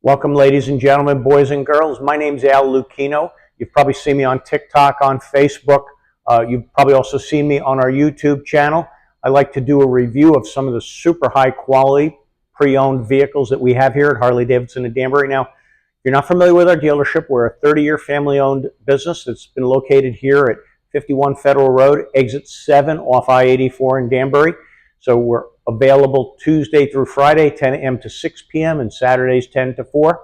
Welcome, ladies and gentlemen, boys and girls. My name's Al Lucchino. You've probably seen me on TikTok, on Facebook. You've probably also seen me on our YouTube channel. I like to do a review of some of the super high quality pre-owned vehicles that we have here at Harley-Davidson in Danbury. Now, if you're not familiar with our dealership, we're a 30-year family-owned business that's been located here at 51 Federal Road, exit 7 off I-84 in Danbury. So we're available Tuesday through Friday, 10 a.m. to 6 p.m. and Saturdays 10 to 4.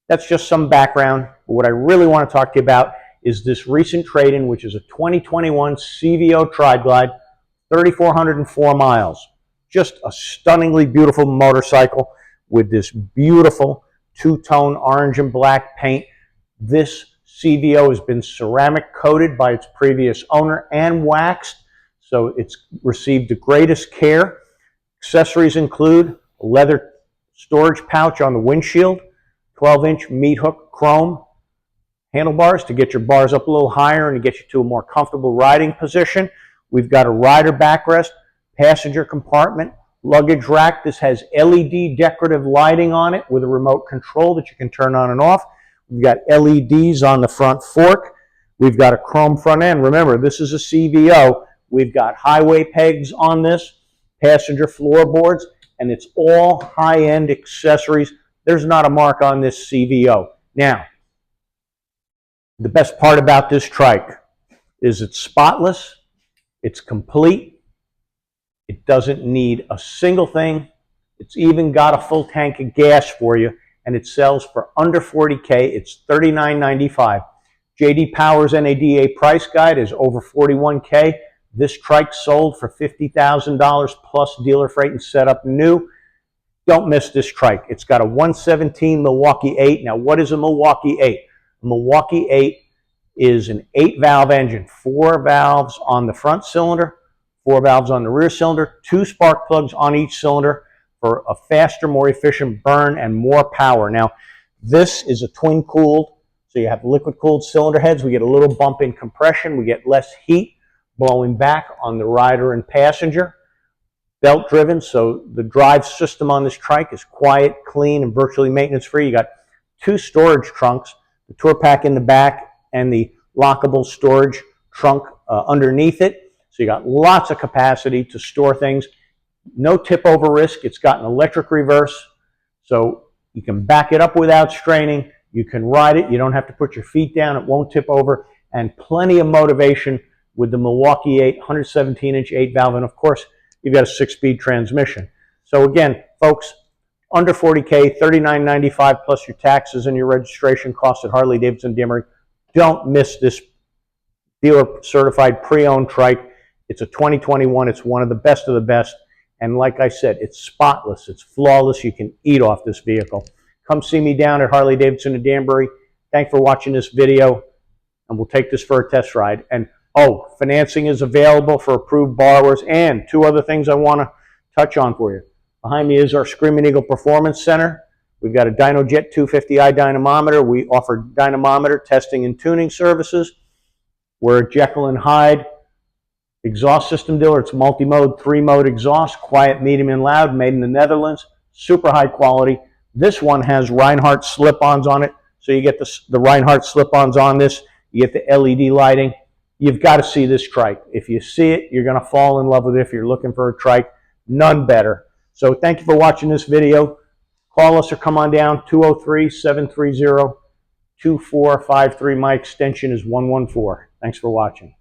That's just some background. But what I really want to talk to you about is this recent trade-in, which is a 2021 CVO Trike, 3,404 miles. Just a stunningly beautiful motorcycle with this beautiful two-tone orange and black paint. This CVO has been ceramic coated by its previous owner and waxed, so it's received the greatest care. Accessories include a leather storage pouch on the windshield, 12-inch Meat Hook chrome handlebars to get your bars up a little higher and to get you to a more comfortable riding position. We've got a rider backrest, passenger compartment, luggage rack. This has LED decorative lighting on it with a remote control that you can turn on and off. We've got LEDs on the front fork. We've got a chrome front end. Remember, this is a CVO. We've got highway pegs on this, passenger floorboards, and it's all high-end accessories. There's not a mark on this CVO. Now, the best part about this trike is it's spotless, it's complete, it doesn't need a single thing, it's even got a full tank of gas for you, and it sells for under $40K. It's $39.95. J.D. Power's NADA price guide is over $41K. This trike sold for $50,000 plus dealer freight and setup new. Don't miss this trike. It's got a 117 Milwaukee 8. Now, what is a Milwaukee 8? A Milwaukee 8 is an 8-valve engine, 4 valves on the front cylinder, 4 valves on the rear cylinder, 2 spark plugs on each cylinder for a faster, more efficient burn and more power. Now, this is a twin-cooled, so you have liquid-cooled cylinder heads. We get a little bump in compression. We get less heat blowing back on the rider and passenger. Belt driven, so the drive system on this trike is quiet, clean, and virtually maintenance free. You got 2 storage trunks, the tour pack in the back and the lockable storage trunk underneath it. So you got lots of capacity to store things. No tip over risk. It's got an electric reverse, so you can back it up without straining. You can ride it. You don't have to put your feet down. It won't tip over, and plenty of motivation with the Milwaukee 8, 117-inch 8-valve, and of course, you've got a 6-speed transmission. So again, folks, under $40K, $39.95 plus your taxes and your registration costs at Harley-Davidson Danbury. Don't miss this dealer-certified pre-owned trike. It's a 2021. It's one of the best, and like I said, it's spotless. It's flawless. You can eat off this vehicle. Come see me down at Harley-Davidson in Danbury. Thanks for watching this video, and we'll take this for a test ride. And oh, financing is available for approved borrowers. And 2 other things I want to touch on for you. Behind me is our Screaming Eagle Performance Center. We've got a DynoJet 250i dynamometer. We offer dynamometer testing and tuning services. We're a Jekyll and Hyde exhaust system dealer. It's multi-mode, 3-mode exhaust, quiet, medium, and loud, made in the Netherlands. Super high quality. This one has Rinehart slip-ons on it. So you get the Rinehart slip-ons on this. You get the LED lighting. You've got to see this trike. If you see it, you're going to fall in love with it. If you're looking for a trike, none better. So thank you for watching this video. Call us or come on down, 203-730-2453. My extension is 114. Thanks for watching.